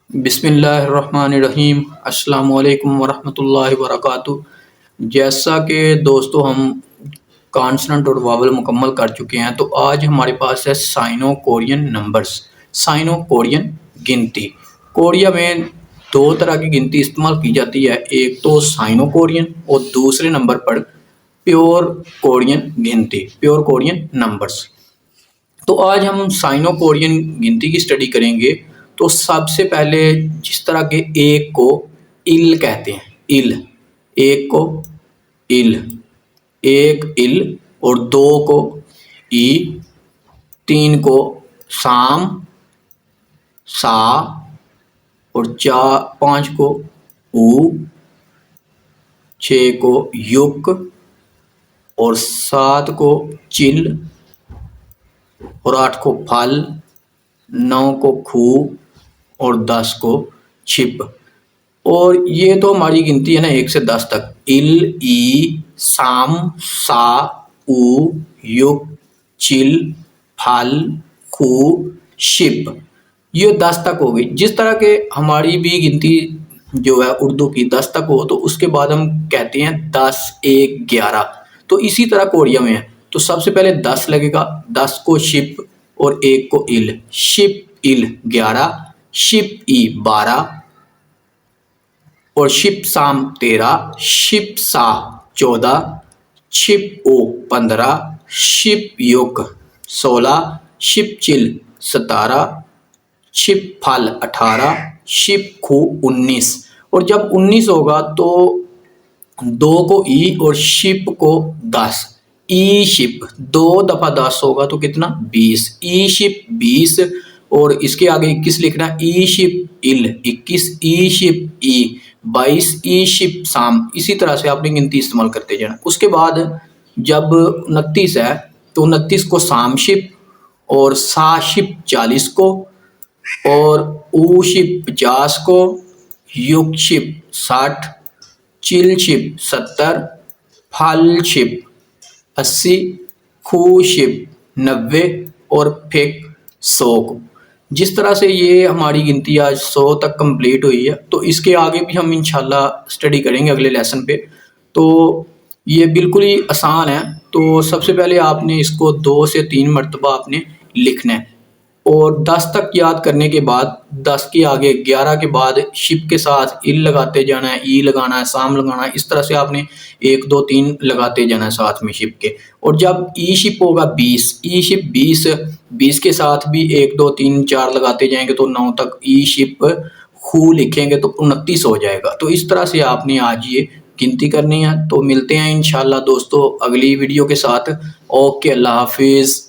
बिस्मिल्लाहिर्रहमानिर्रहीम। अस्सलाम वालेकुम वरहमतुल्लाहि वबरकातुहू। जैसा कि दोस्तों हम कॉन्सोनेंट और वावल मुकम्मल कर चुके हैं, तो आज हमारे पास है Sino Korean numbers. Sino Korean गिनती। कोरिया में दो तरह की गिनती इस्तेमाल की जाती है, एक तो साइनो कोरियन और दूसरे नंबर पर प्योर कोरियन गिनती, प्योर कोरियन नंबर्स। तो आज हम साइनो कोरियन गिनती की स्टडी करेंगे। तो सबसे पहले जिस तरह के एक को इल कहते हैं, इल, एक को इल, एक इल, और दो को ई, तीन को साम, सा, और चार पाँच को ऊ, छः को युक, और सात को चिल, और आठ को फल, नौ को खू, और 10 को छिप। और ये तो हमारी गिनती है ना 1 से 10 तक। इल, ई, साम, सा, ऊ, युक, चिल, फल, खू, शिप, ये 10 तक हो गई। जिस तरह के हमारी भी गिनती जो है उर्दू की 10 तक हो, तो उसके बाद हम कहते हैं 10, 1, 11। तो इसी तरह कोरिया में है। तो सबसे पहले 10 लगेगा, 10 को शिप और 1 को इल। शिप इल 11, शिप ई 12, और शिप साम 13, शिप सा 14, शिप ओ 15, शिप युक 16, शिप चिल 17, शिप फल 18, शिप खू 19। और जब 19 होगा तो 2 को ई और शिप को 10, ई शिप 2 दफा 10 होगा तो कितना 20, ई शिप 20। और इसके आगे 21 लिखना, ई शिप इल 21, ई शिप ई 22, ई शिप साम। इसी तरह से आपने गिनती इस्तेमाल करते जाना। उसके बाद जब 29 है तो 29 को साम शिप, और सा शिप 40 को, और ऊ शिप 50 को, युग शिप 60, चिल शिप 70, फल शिप 80, खू शिप 90, और फेक 100 को। जिस तरह से ये हमारी गिनती आज 100 तक कंप्लीट हुई है, तो इसके आगे भी हम इंशाल्लाह स्टडी करेंगे अगले लेसन पे। तो ये बिल्कुल ही आसान है। तो सबसे पहले आपने इसको 2 से 3 मरतबा आपने लिखना है, और 10 तक याद करने के बाद 10 के आगे 11 के बाद शिप के साथ इल लगाते जाना है, ई लगाना है, साम लगाना है। इस तरह से आपने 1, 2, 3 लगाते जाना है साथ में शिप के। और जब ई शिप होगा 20, ई शिप 20, 20 के साथ भी 1, 2, 3, 4 लगाते जाएंगे तो 9 तक ई शिप खू लिखेंगे तो 29 हो जाएगा। तो इस तरह से आपने आज ये गिनती करनी है। तो मिलते हैं इंशाल्लाह दोस्तों अगली वीडियो के साथ। ओके, अल्लाह हाफिज़।